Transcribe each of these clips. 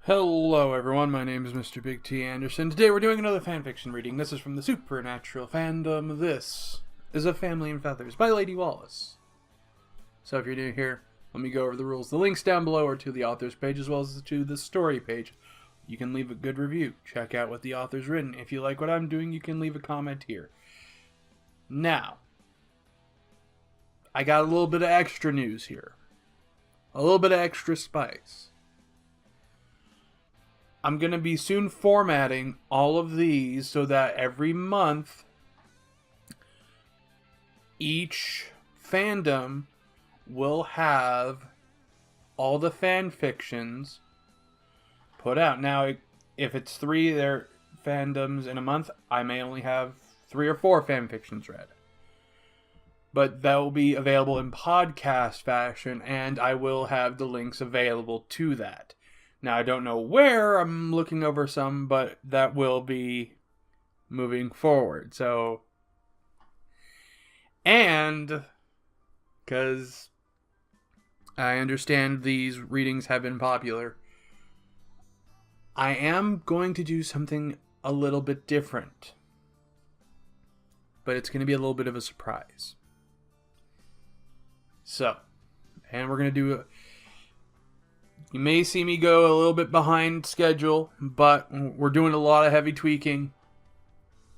Hello everyone, my name is Mr. Big T Anderson. Today we're doing another fanfiction reading. This is from the Supernatural fandom. This is A Family in Feathers by LadyWallace. So if you're new here, let me go over the rules. The links down below are to the author's page as well as to the story page. You can leave a good review. Check out what the author's written. If you like what I'm doing, you can leave a comment here. Now, I got a little bit of extra news here. A little bit of extra spice. I'm going to be soon formatting all of these so that every month, each fandom will have all the fan fictions put out. Now, if it's 3 their fandoms in a month, I may only have 3 or 4 fan fictions read. But that will be available in podcast fashion, and I will have the links available to that. Now, I don't know where, I'm looking over some, but that will be moving forward. So, and, because I understand these readings have been popular, I am going to do something a little bit different. But it's going to be a little bit of a surprise. So, and we're going to do you may see me go a little bit behind schedule, but we're doing a lot of heavy tweaking.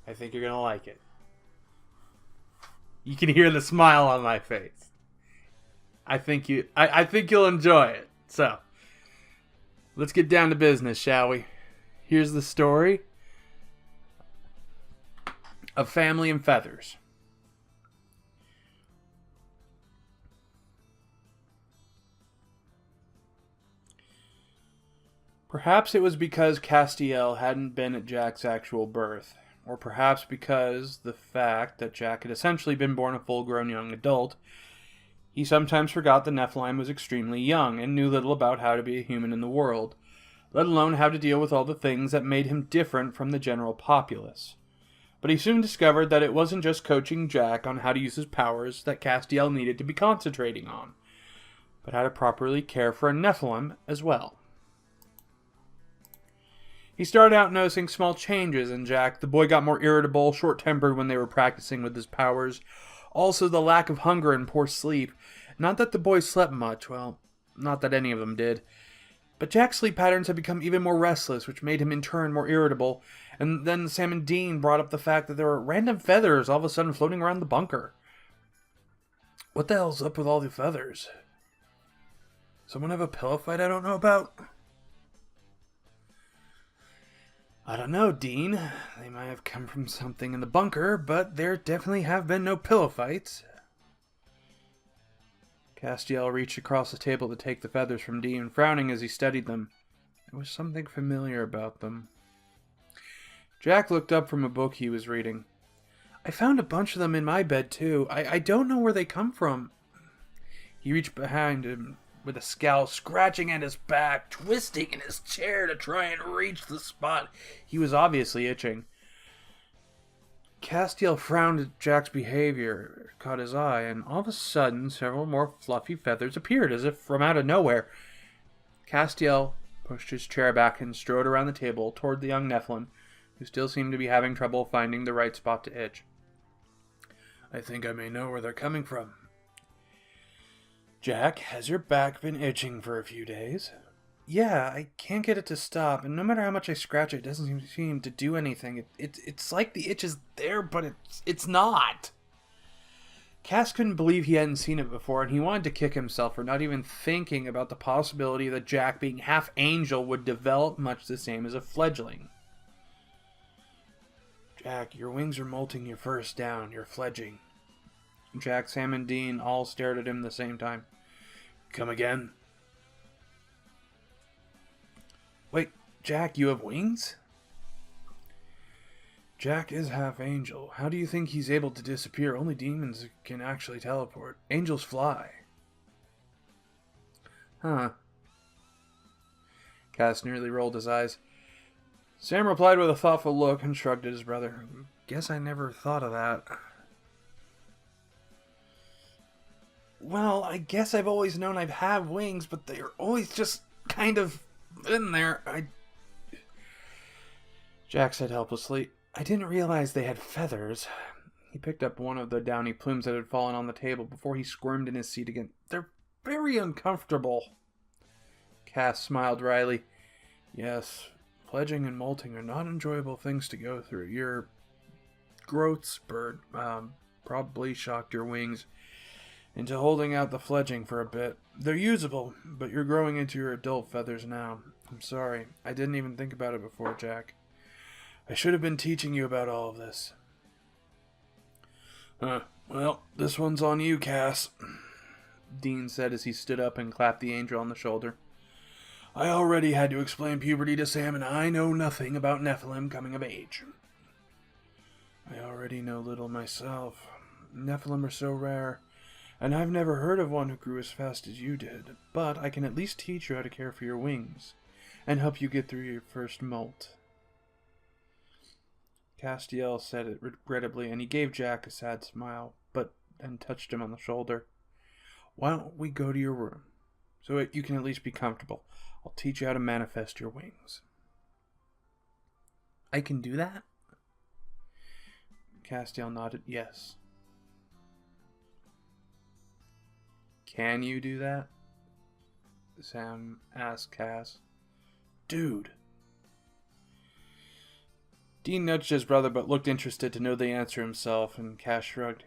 I think you're going to like it. You can hear the smile on my face. I think you'll enjoy it. So, let's get down to business, shall we? Here's the story of Family in Feathers. Perhaps it was because Castiel hadn't been at Jack's actual birth, or perhaps because the fact that Jack had essentially been born a full-grown young adult, he sometimes forgot the Nephilim was extremely young and knew little about how to be a human in the world, let alone how to deal with all the things that made him different from the general populace. But he soon discovered that it wasn't just coaching Jack on how to use his powers that Castiel needed to be concentrating on, but how to properly care for a Nephilim as well. He started out noticing small changes in Jack. The boy got more irritable, short-tempered when they were practicing with his powers. Also, the lack of hunger and poor sleep. Not that the boy slept much, well, not that any of them did. But Jack's sleep patterns had become even more restless, which made him in turn more irritable. And then Sam and Dean brought up the fact that there were random feathers all of a sudden floating around the bunker. What the hell's up with all the feathers? Someone have a pillow fight I don't know about? I don't know, Dean. They might have come from something in the bunker, but there definitely have been no pillow fights. Castiel reached across the table to take the feathers from Dean, frowning as he studied them. There was something familiar about them. Jack looked up from a book he was reading. I found a bunch of them in my bed, too. I don't know where they come from. He reached behind him with a scowl, scratching at his back, twisting in his chair to try and reach the spot he was obviously itching. Castiel frowned at Jack's behavior, caught his eye, and all of a sudden several more fluffy feathers appeared as if from out of nowhere. Castiel pushed his chair back and strode around the table toward the young Nephilim, who still seemed to be having trouble finding the right spot to itch. I think I may know where they're coming from. Jack, has your back been itching for a few days? Yeah, I can't get it to stop, and no matter how much I scratch it doesn't seem to do anything. It's like the itch is there, but it's not. Cass couldn't believe he hadn't seen it before, and he wanted to kick himself for not even thinking about the possibility that Jack, being half angel, would develop much the same as a fledgling. Jack, your wings are molting your first down. You're fledging. Jack, Sam, and Dean all stared at him at the same time. Come again? Wait, Jack, you have wings? Jack is half angel. How do you think he's able to disappear? Only demons can actually teleport. Angels fly. Huh. Cass nearly rolled his eyes. Sam replied with a thoughtful look and shrugged at his brother. Guess I never thought of that. Well, I guess I've always known I've had wings, but they're always just kind of In there, Jack said helplessly. I didn't realize they had feathers. He picked up one of the downy plumes that had fallen on the table before he squirmed in his seat again. They're very uncomfortable. Cass smiled wryly. Yes, fledging and molting are not enjoyable things to go through. Your growth spurt probably shocked your wings into holding out the fledging for a bit. They're usable, but you're growing into your adult feathers now. I'm sorry. I didn't even think about it before, Jack. I should have been teaching you about all of this. Well, this one's on you, Cass, Dean said as he stood up and clapped the angel on the shoulder. I already had to explain puberty to Sam, and I know nothing about Nephilim coming of age. I already know little myself. Nephilim are so rare, and I've never heard of one who grew as fast as you did, but I can at least teach you how to care for your wings, and help you get through your first molt. Castiel said it regrettably, and he gave Jack a sad smile, but then touched him on the shoulder. Why don't we go to your room, so you can at least be comfortable? I'll teach you how to manifest your wings. I can do that? Castiel nodded yes. Can you do that? Sam asked Cass. Dude. Dean nudged his brother but looked interested to know the answer himself, and Cass shrugged.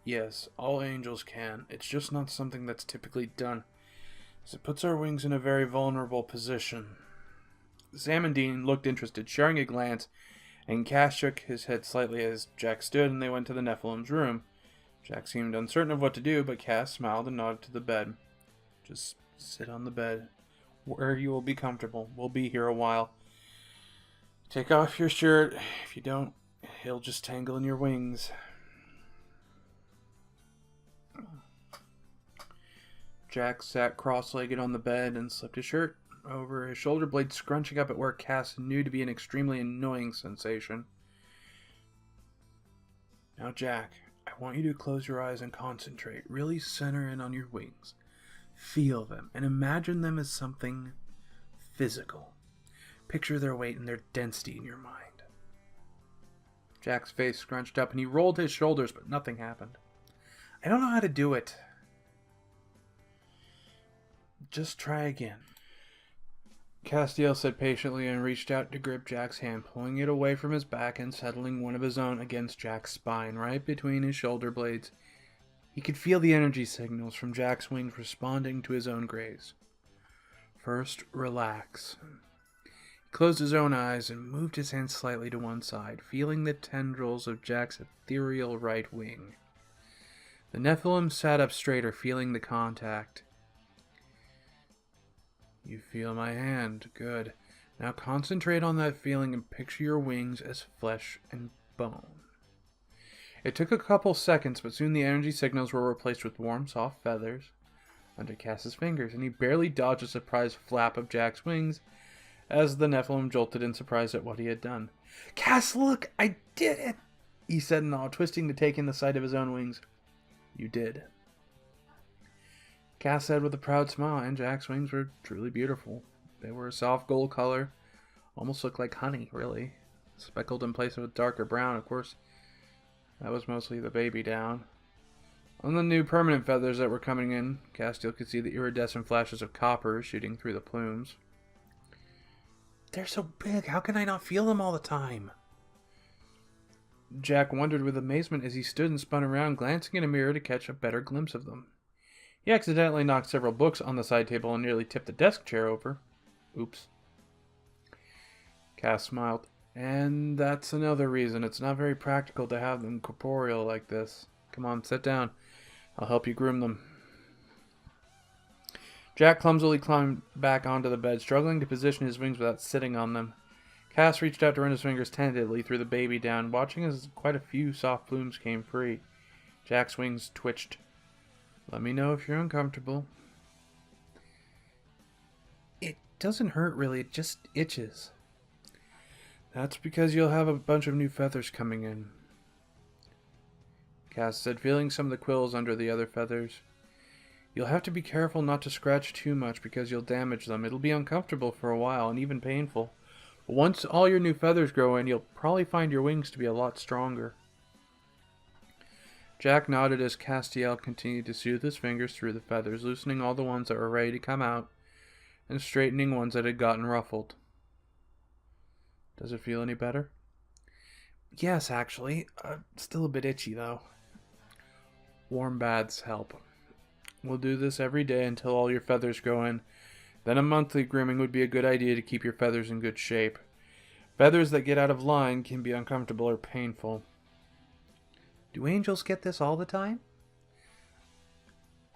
Yes, all angels can. It's just not something that's typically done, as it puts our wings in a very vulnerable position. Sam and Dean looked interested, sharing a glance, and Cass shook his head slightly as Jack stood and they went to the Nephilim's room. Jack seemed uncertain of what to do, but Cass smiled and nodded to the bed. Just sit on the bed, where you will be comfortable. We'll be here a while. Take off your shirt. If you don't, he'll just tangle in your wings. Jack sat cross-legged on the bed and slipped his shirt over his shoulder blade, scrunching up at where Cass knew to be an extremely annoying sensation. Now, Jack, I want you to close your eyes and concentrate. Really center in on your wings. Feel them and imagine them as something physical. Picture their weight and their density in your mind. Jack's face scrunched up and he rolled his shoulders, but nothing happened. I don't know how to do it. Just try again. Castiel said patiently and reached out to grip Jack's hand, pulling it away from his back and settling one of his own against Jack's spine, right between his shoulder blades. He could feel the energy signals from Jack's wings responding to his own graze. First, relax. He closed his own eyes and moved his hand slightly to one side, feeling the tendrils of Jack's ethereal right wing. The Nephilim sat up straighter, feeling the contact. You feel my hand. Good. Now concentrate on that feeling and picture your wings as flesh and bone. It took a couple seconds, but soon the energy signals were replaced with warm, soft feathers under Cass's fingers, and he barely dodged a surprised flap of Jack's wings as the Nephilim jolted in surprise at what he had done. Cass, look! I did it! He said in awe, twisting to take in the sight of his own wings. You did. Cass said with a proud smile, and Jack's wings were truly beautiful. They were a soft gold color, almost looked like honey, really. Speckled in place of a darker brown, of course. That was mostly the baby down. On the new permanent feathers that were coming in, Castiel could see the iridescent flashes of copper shooting through the plumes. They're so big, how can I not feel them all the time? Jack wondered with amazement as he stood and spun around, glancing in a mirror to catch a better glimpse of them. He accidentally knocked several books on the side table and nearly tipped the desk chair over. Oops. Cass smiled. And that's another reason. It's not very practical to have them corporeal like this. Come on, sit down. I'll help you groom them. Jack clumsily climbed back onto the bed, struggling to position his wings without sitting on them. Cass reached out to run his fingers tentatively through the baby down, watching as quite a few soft plumes came free. Jack's wings twitched. Let me know if you're uncomfortable. It doesn't hurt really, it just itches. That's because you'll have a bunch of new feathers coming in. Cass said, feeling some of the quills under the other feathers. You'll have to be careful not to scratch too much because you'll damage them. It'll be uncomfortable for a while and even painful. But once all your new feathers grow in, you'll probably find your wings to be a lot stronger. Jack nodded as Castiel continued to soothe his fingers through the feathers, loosening all the ones that were ready to come out and straightening ones that had gotten ruffled. Does it feel any better? Yes, actually. Still a bit itchy, though. Warm baths help. We'll do this every day until all your feathers grow in. Then a monthly grooming would be a good idea to keep your feathers in good shape. Feathers that get out of line can be uncomfortable or painful. Do angels get this all the time?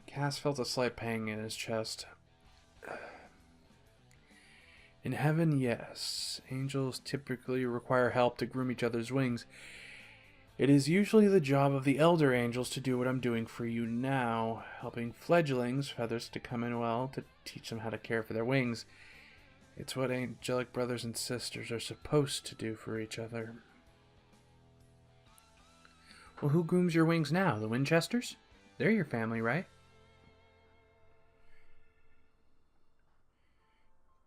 Cass felt a slight pang in his chest. In heaven, yes. Angels typically require help to groom each other's wings. It is usually the job of the elder angels to do what I'm doing for you now, helping fledglings' feathers to come in well, to teach them how to care for their wings. It's what angelic brothers and sisters are supposed to do for each other. Well, who grooms your wings now? The Winchesters? They're your family, right?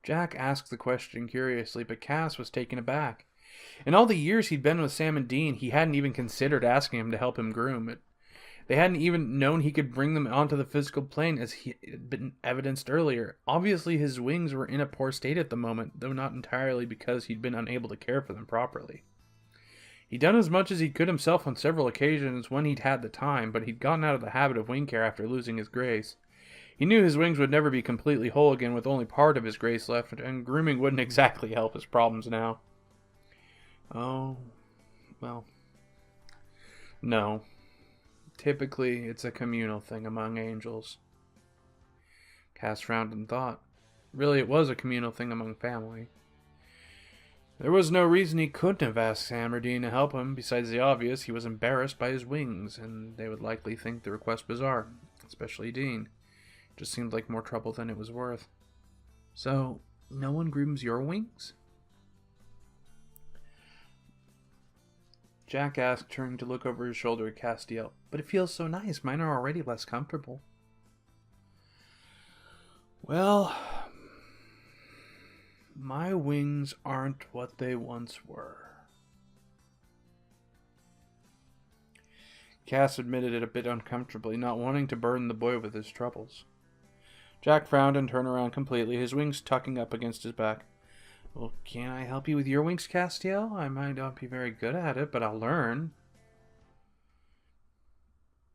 Jack asked the question curiously, but Cass was taken aback. In all the years he'd been with Sam and Dean, he hadn't even considered asking him to help him groom it. They hadn't even known he could bring them onto the physical plane, as he had been evidenced earlier. Obviously, his wings were in a poor state at the moment, though not entirely because he'd been unable to care for them properly. He'd done as much as he could himself on several occasions when he'd had the time, but he'd gotten out of the habit of wing care after losing his grace. He knew his wings would never be completely whole again with only part of his grace left, and grooming wouldn't exactly help his problems now. Oh, well, no. Typically, it's a communal thing among angels. Cass frowned in thought. Really, it was a communal thing among family. There was no reason he couldn't have asked Sam or Dean to help him, besides the obvious. He was embarrassed by his wings, and they would likely think the request bizarre, especially Dean. It just seemed like more trouble than it was worth. So, no one grooms your wings? Jack asked, turning to look over his shoulder at Castiel. But it feels so nice. Mine are already less comfortable. Well, my wings aren't what they once were. Cass admitted it a bit uncomfortably, not wanting to burden the boy with his troubles. Jack frowned and turned around completely, his wings tucking up against his back. Well, can I help you with your wings, Castiel? I might not be very good at it, but I'll learn.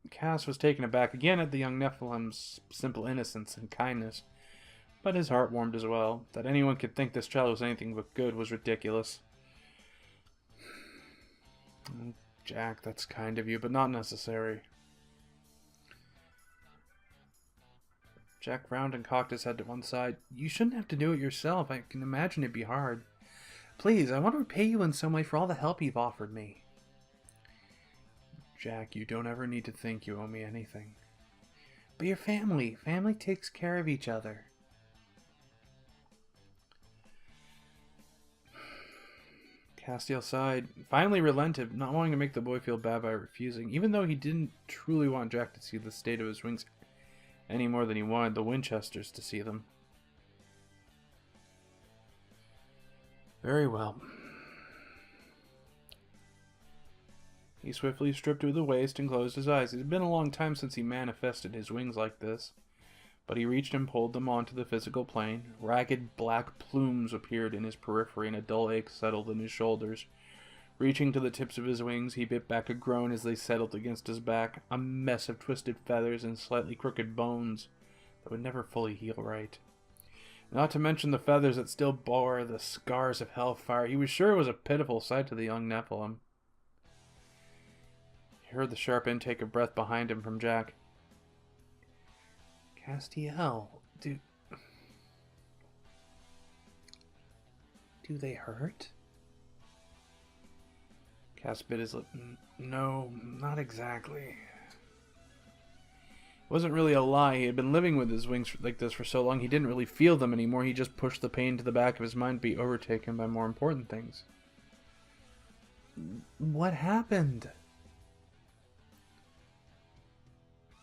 Cass was taken aback again at the young Nephilim's simple innocence and kindness, but his heart warmed as well. That anyone could think this child was anything but good was ridiculous. Jack, that's kind of you, but not necessary. Jack frowned and cocked his head to one side. You shouldn't have to do it yourself. I can imagine it'd be hard. Please, I want to repay you in some way for all the help you've offered me. Jack, you don't ever need to think you owe me anything. But your family. Family takes care of each other. Castiel sighed, finally relented, not wanting to make the boy feel bad by refusing, even though he didn't truly want Jack to see the state of his wings any more than he wanted the Winchesters to see them. Very well. He swiftly stripped to the waist and closed his eyes. It had been a long time since he manifested his wings like this, but he reached and pulled them onto the physical plane. Ragged black plumes appeared in his periphery, and a dull ache settled in his shoulders. Reaching to the tips of his wings, he bit back a groan as they settled against his back, a mess of twisted feathers and slightly crooked bones that would never fully heal right. Not to mention the feathers that still bore the scars of hellfire. He was sure it was a pitiful sight to the young Nephilim. He heard the sharp intake of breath behind him from Jack. Castiel, do they hurt? Cass bit his lip. No, not exactly. It wasn't really a lie. He had been living with his wings like this for so long, he didn't really feel them anymore. He just pushed the pain to the back of his mind to be overtaken by more important things. What happened?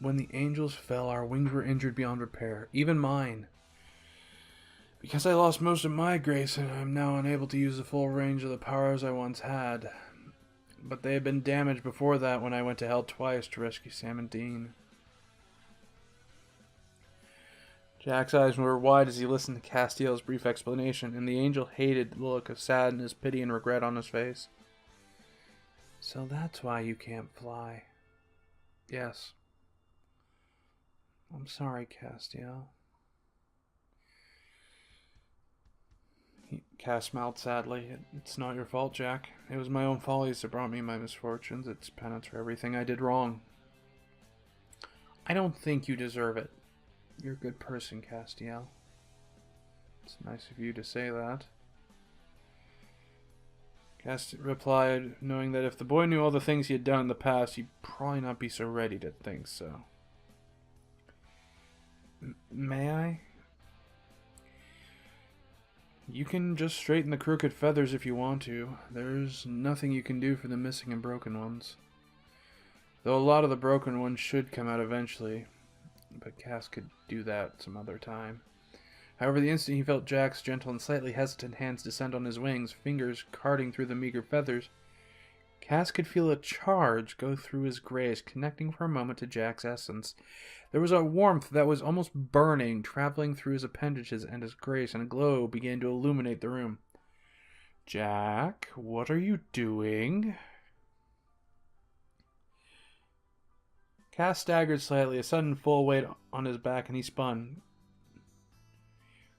When the angels fell, our wings were injured beyond repair, even mine. Because I lost most of my grace, and I am now unable to use the full range of the powers I once had. But they had been damaged before that when I went to hell twice to rescue Sam and Dean. Jack's eyes were wide as he listened to Castiel's brief explanation, and the angel hated the look of sadness, pity, and regret on his face. So that's why you can't fly. Yes. I'm sorry, Castiel. Cass smiled sadly. It's not your fault, Jack. It was my own follies that brought me my misfortunes. It's penance for everything I did wrong. I don't think you deserve it. You're a good person, Castiel. It's nice of you to say that. Castiel replied, knowing that if the boy knew all the things he had done in the past, he'd probably not be so ready to think so. May I? You can just straighten the crooked feathers if you want to. There's nothing you can do for the missing and broken ones. Though a lot of the broken ones should come out eventually. But Cass could do that some other time. However, the instant he felt Jack's gentle and slightly hesitant hands descend on his wings, fingers carting through the meager feathers, Cass could feel a charge go through his grace, connecting for a moment to Jack's essence. There was a warmth that was almost burning, traveling through his appendages and his grace, and a glow began to illuminate the room. Jack, what are you doing? Cass staggered slightly, a sudden full weight on his back, and he spun,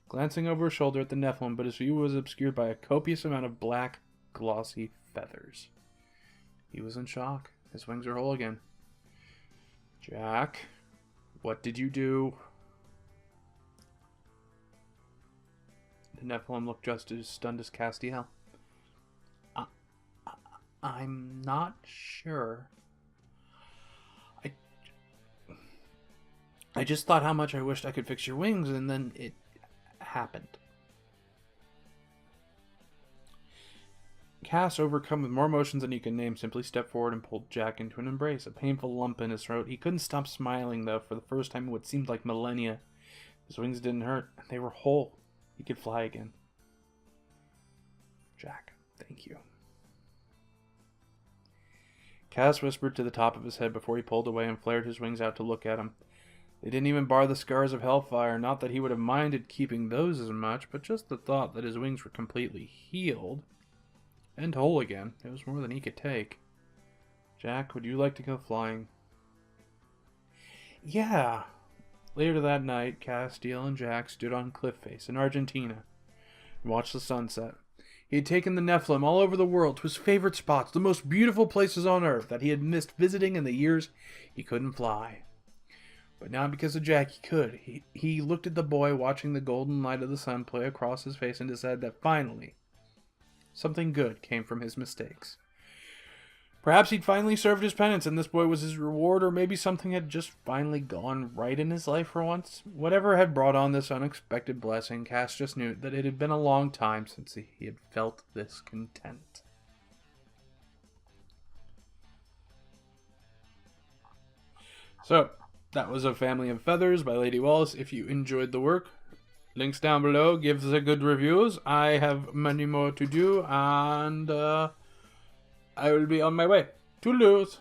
glancing over his shoulder at the Nephilim, but his view was obscured by a copious amount of black, glossy feathers. He was in shock. His wings were whole again. Jack, what did you do? The Nephilim looked just as stunned as Castiel. I'm not sure. I just thought how much I wished I could fix your wings, and then it happened. Cass, overcome with more emotions than he could name, simply stepped forward and pulled Jack into an embrace, a painful lump in his throat. He couldn't stop smiling, though, for the first time in what seemed like millennia. His wings didn't hurt. They were whole. He could fly again. Jack, thank you. Cass whispered to the top of his head before he pulled away and flared his wings out to look at him. They didn't even bar the scars of hellfire, not that he would have minded keeping those as much, but just the thought that his wings were completely healed and whole again. It was more than he could take. Jack, would you like to go flying? Yeah. Later that night, Castiel and Jack stood on cliff face in Argentina and watched the sunset. He had taken the Nephilim all over the world to his favorite spots, the most beautiful places on earth that he had missed visiting in the years he couldn't fly. But now, because of Jack, he could. He looked at the boy, watching the golden light of the sun play across his face, and decided that finally something good came from his mistakes. Perhaps he'd finally served his penance, and this boy was his reward, or maybe something had just finally gone right in his life for once. Whatever had brought on this unexpected blessing, Cass just knew that it had been a long time since he had felt this content. So, that was A Family of Feathers by LadyWallace. If you enjoyed the work, links down below. Give the good reviews. I have many more to do, and I will be on my way. Toodaloos!